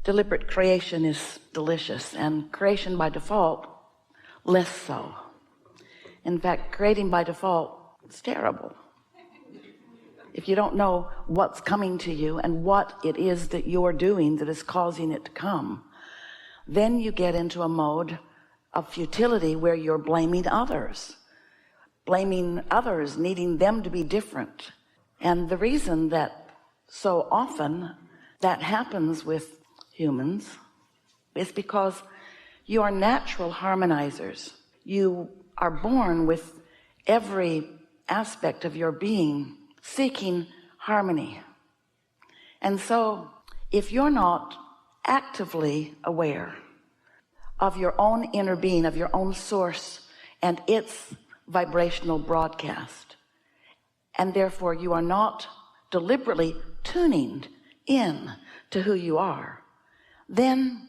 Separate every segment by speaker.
Speaker 1: deliberate creation is delicious, and creation by default, less so. In fact, creating by default, it's terrible. If you don't know what's coming to you and what it is that you're doing that is causing it to come, then you get into a mode of futility where you're blaming others, needing them to be different. And the reason that so often that happens with humans is because you are natural harmonizers. You are born with every aspect of your being seeking harmony. And so if you're not actively aware of your own inner being, of your own source and its vibrational broadcast, and therefore you are not deliberately tuning in to who you are, then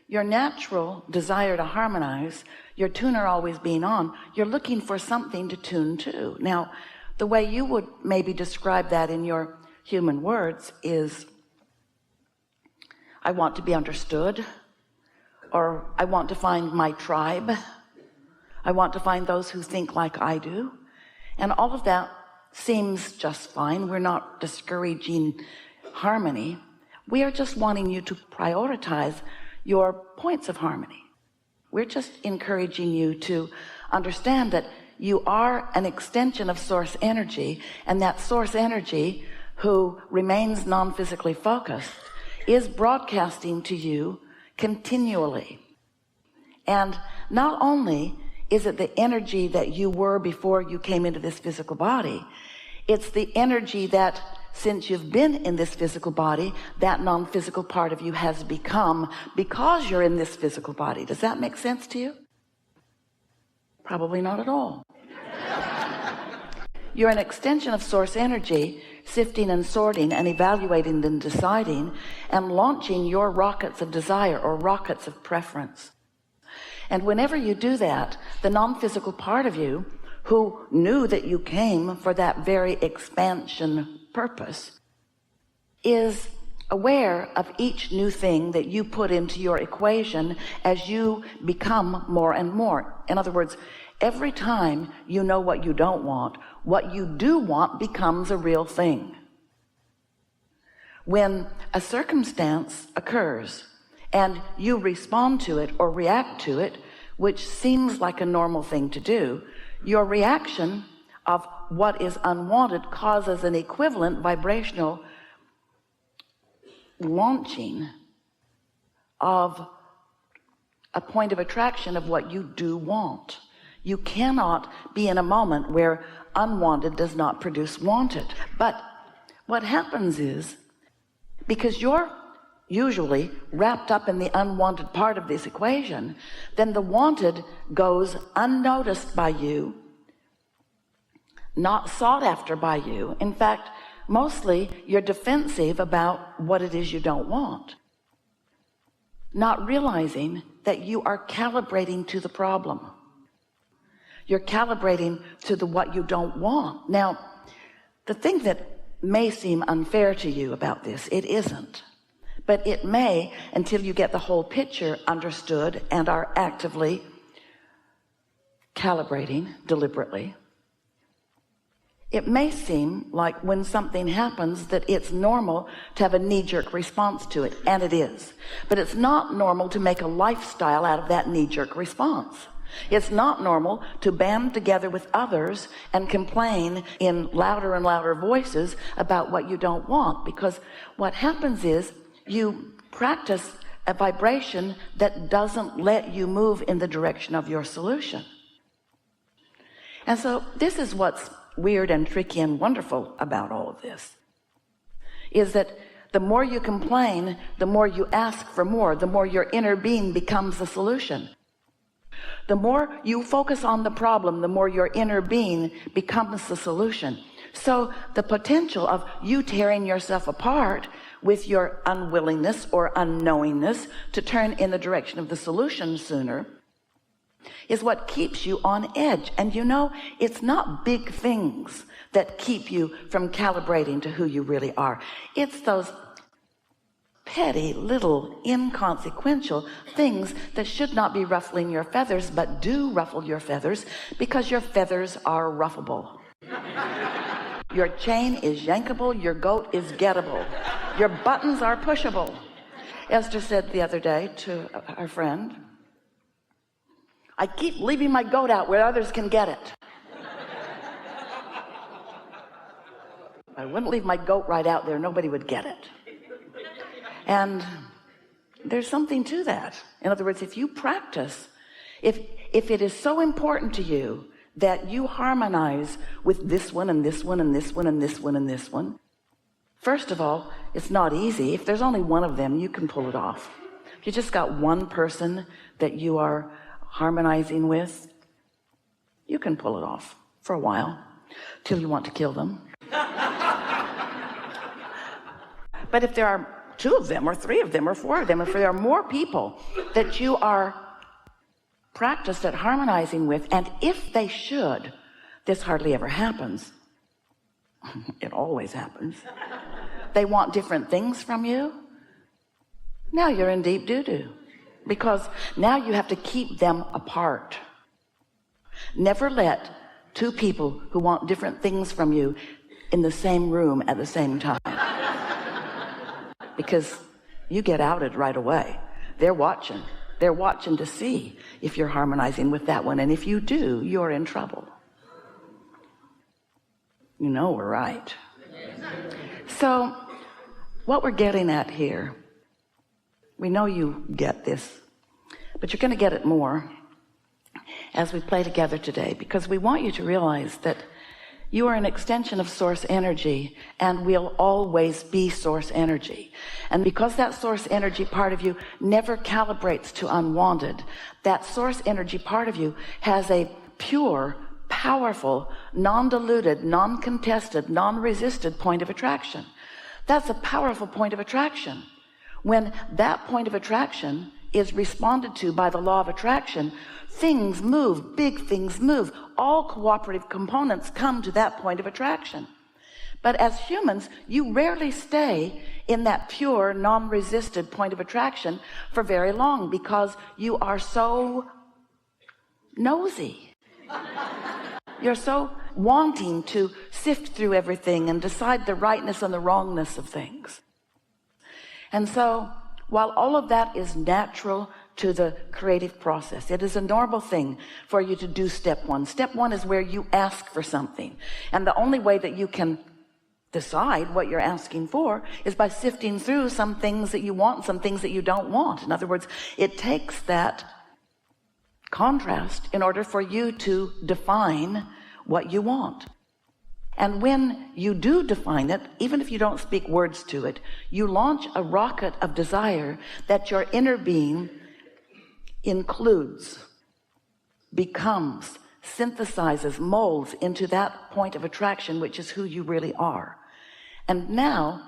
Speaker 1: your natural desire to harmonize, your tuner always being on, you're looking for something to tune to. Now, the way you would maybe describe that in your human words is, I want to be understood, or I want to find my tribe, I want to find those who think like I do. And all of that seems just fine. We're not discouraging harmony. We are just wanting you to prioritize your points of harmony. We're just encouraging you to understand that you are an extension of source energy, and that source energy, who remains non-physically focused, is broadcasting to you continually. And not only is it the energy that you were before you came into this physical body, it's the energy that, since you've been in this physical body, that non-physical part of you has become because you're in this physical body. Does that make sense to you? Probably not at all. You're an extension of source energy, sifting and sorting and evaluating and deciding and launching your rockets of desire or rockets of preference. And whenever you do that, the non-physical part of you, who knew that you came for that very expansion purpose, is aware of each new thing that you put into your equation as you become more and more. In other words, every time you know what you don't want, what you do want becomes a real thing. When a circumstance occurs and you respond to it or react to it, which seems like a normal thing to do, your reaction of what is unwanted causes an equivalent vibrational launching of a point of attraction of what you do want. You cannot be in a moment where unwanted does not produce wanted. But what happens is, because you're usually wrapped up in the unwanted part of this equation, then the wanted goes unnoticed by you, not sought after by you. In fact, mostly you're defensive about what it is you don't want, not realizing that you are calibrating to the problem. You're calibrating to the what you don't want. Now, the thing that may seem unfair to you about this, it isn't. But it may, until you get the whole picture understood and are actively calibrating deliberately. It may seem like when something happens that it's normal to have a knee-jerk response to it, and it is. But it's not normal to make a lifestyle out of that knee-jerk response. It's not normal to band together with others and complain in louder and louder voices about what you don't want, because what happens is you practice a vibration that doesn't let you move in the direction of your solution. And so this is what's weird and tricky and wonderful about all of this, is that the more you complain, the more you ask for more, the more your inner being becomes the solution. The more you focus on the problem, the more your inner being becomes the solution. So the potential of you tearing yourself apart with your unwillingness or unknowingness to turn in the direction of the solution sooner is what keeps you on edge. And you know, it's not big things that keep you from calibrating to who you really are. It's those petty, little, inconsequential things that should not be ruffling your feathers, but do ruffle your feathers because your feathers are ruffable. Your chain is yankable, your goat is gettable, your buttons are pushable. Esther said the other day to our friend, I keep leaving my goat out where others can get it. I wouldn't leave my goat right out there, nobody would get it. And there's something to that. In other words, if you practice, if it is so important to you that you harmonize with this one and this one and this one and this one and this one, first of all, it's not easy. If there's only one of them, you can pull it off. If you just got one person that you are harmonizing with, you can pull it off for a while till you want to kill them. But if there are 2 of them or 3 of them or 4 of them, if there are more people that you are practiced at harmonizing with, and if they should, this hardly ever happens. It always happens. They want different things from you. Now you're in deep doo-doo, because now you have to keep them apart. Never let 2 people who want different things from you in the same room at the same time, because you get outed right away. They're watching to see if you're harmonizing with that one, and if you do, you're in trouble. You know we're right. So what we're getting at here, we know you get this, but you're going to get it more as we play together today, because we want you to realize that you are an extension of source energy and will always be source energy. And because that source energy part of you never calibrates to unwanted, that source energy part of you has a pure, powerful, non-diluted, non-contested, non-resisted point of attraction. That's a powerful point of attraction. When that point of attraction is responded to by the law of attraction, things move, big things move. All cooperative components come to that point of attraction. But as humans, you rarely stay in that pure, non-resisted point of attraction for very long, because you are so nosy. You're so wanting to sift through everything and decide the rightness and the wrongness of things. And so, while all of that is natural to the creative process, it is a normal thing for you to do step 1. Step 1 is where you ask for something. And the only way that you can decide what you're asking for is by sifting through some things that you want and some things that you don't want. In other words, it takes that contrast in order for you to define what you want. And when you do define it, even if you don't speak words to it, you launch a rocket of desire that your inner being includes, becomes, synthesizes, molds into that point of attraction, which is who you really are. And now,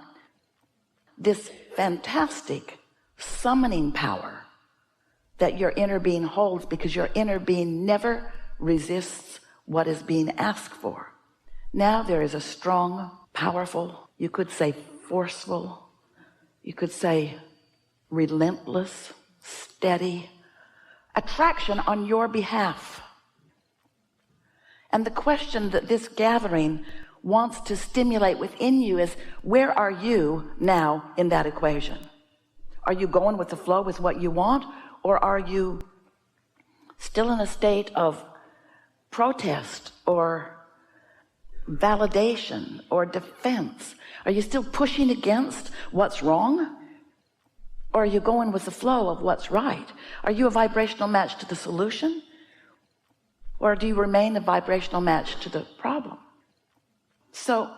Speaker 1: this fantastic summoning power that your inner being holds, because your inner being never resists what is being asked for. Now there is a strong, powerful, you could say forceful, you could say relentless, steady attraction on your behalf. And the question that this gathering wants to stimulate within you is, where are you now in that equation? Are you going with the flow with what you want, or are you still in a state of protest or validation or defense? Are you still pushing against what's wrong? Or are you going with the flow of what's right? Are you a vibrational match to the solution? Or do you remain a vibrational match to the problem? So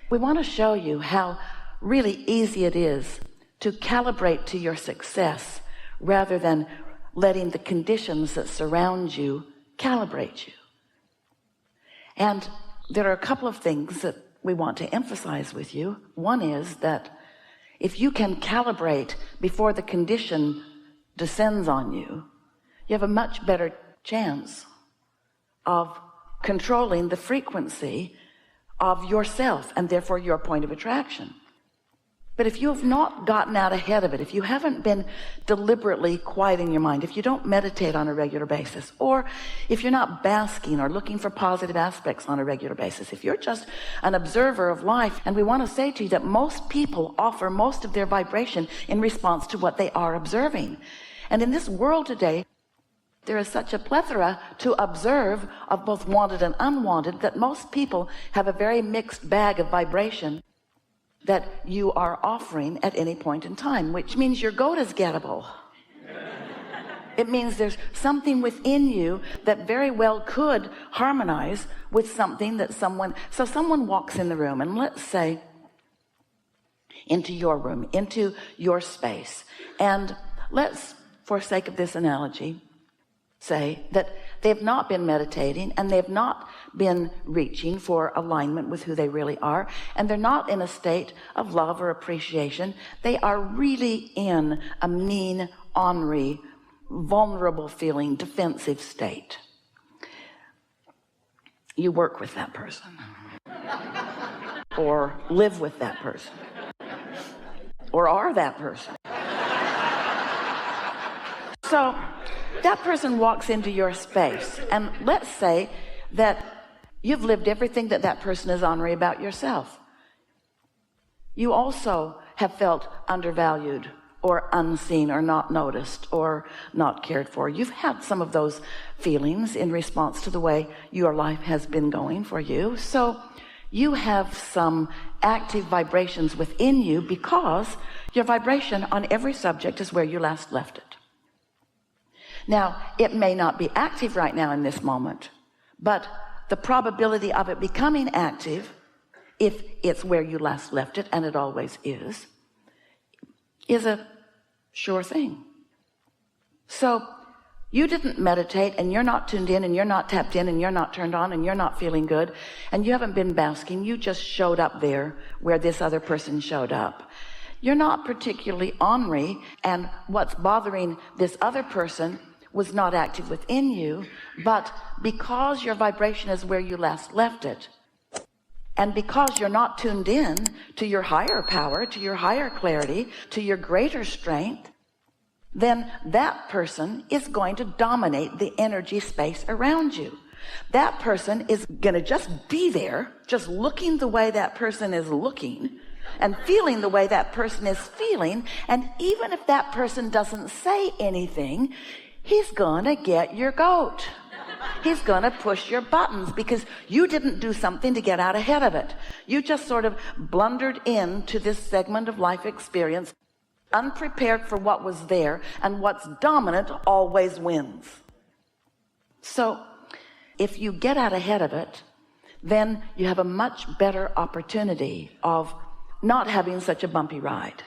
Speaker 1: we want to show you how really easy it is to calibrate to your success rather than letting the conditions that surround you calibrate you. And there are a couple of things that we want to emphasize with you. One is that if you can calibrate before the condition descends on you, you have a much better chance of controlling the frequency of yourself and therefore your point of attraction. But if you have not gotten out ahead of it, if you haven't been deliberately quieting your mind, if you don't meditate on a regular basis, or if you're not basking or looking for positive aspects on a regular basis, if you're just an observer of life, and we want to say to you that most people offer most of their vibration in response to what they are observing. And in this world today, there is such a plethora to observe of both wanted and unwanted that most people have a very mixed bag of vibration that you are offering at any point in time, which means your goat is gettable. It means there's something within you that very well could harmonize with something that someone walks in the room, and let's say into your room, into your space, and let's, for sake of this analogy, say that they've not been meditating and they've not been reaching for alignment with who they really are, and they're not in a state of love or appreciation. They are really in a mean, ornery, vulnerable feeling, defensive state. You work with that person or live with that person or are that person. So that person walks into your space, and let's say that you've lived everything that that person is ornery about yourself. You also have felt undervalued or unseen or not noticed or not cared for. You've had some of those feelings in response to the way your life has been going for you. So you have some active vibrations within you because your vibration on every subject is where you last left it. Now, it may not be active right now in this moment, but the probability of it becoming active, if it's where you last left it, and it always is a sure thing. So you didn't meditate, and you're not tuned in, and you're not tapped in, and you're not turned on, and you're not feeling good, and you haven't been basking. You just showed up there where this other person showed up. You're not particularly ornery, and what's bothering this other person was not active within you, but because your vibration is where you last left it, and because you're not tuned in to your higher power, to your higher clarity, to your greater strength, then that person is going to dominate the energy space around you. That person is going to just be there, just looking the way that person is looking, and feeling the way that person is feeling. And even if that person doesn't say anything, he's gonna get your goat. He's gonna push your buttons because you didn't do something to get out ahead of it. You just sort of blundered into this segment of life experience, unprepared for what was there, and what's dominant always wins. So if you get out ahead of it, then you have a much better opportunity of not having such a bumpy ride.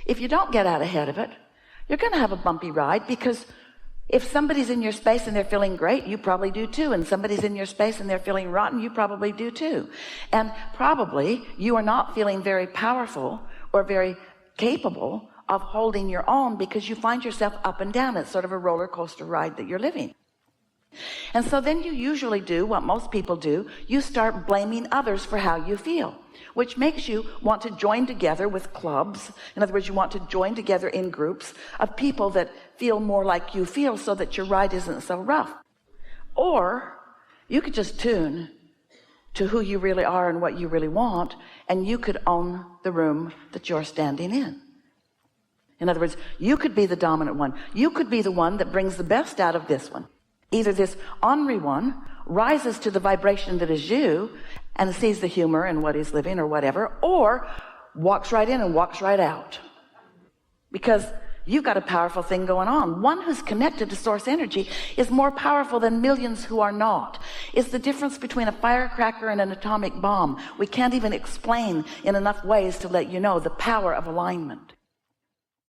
Speaker 1: If you don't get out ahead of it, you're gonna have a bumpy ride, because if somebody's in your space and they're feeling great, you probably do too. And somebody's in your space and they're feeling rotten, you probably do too. And probably you are not feeling very powerful or very capable of holding your own, because you find yourself up and down. It's sort of a roller coaster ride that you're living. And so then you usually do what most people do. You start blaming others for how you feel, which makes you want to join together with clubs. In other words, you want to join together in groups of people that feel more like you feel, so that your ride isn't so rough. Or you could just tune to who you really are and what you really want, and you could own the room that you're standing in. In other words, you could be the dominant one. You could be the one that brings the best out of this one. Either this ornery one rises to the vibration that is you and sees the humor in what he's living or whatever, or walks right in and walks right out, because you've got a powerful thing going on. One who's connected to source energy is more powerful than millions who are not. It's the difference between a firecracker and an atomic bomb. We can't even explain in enough ways to let you know the power of alignment.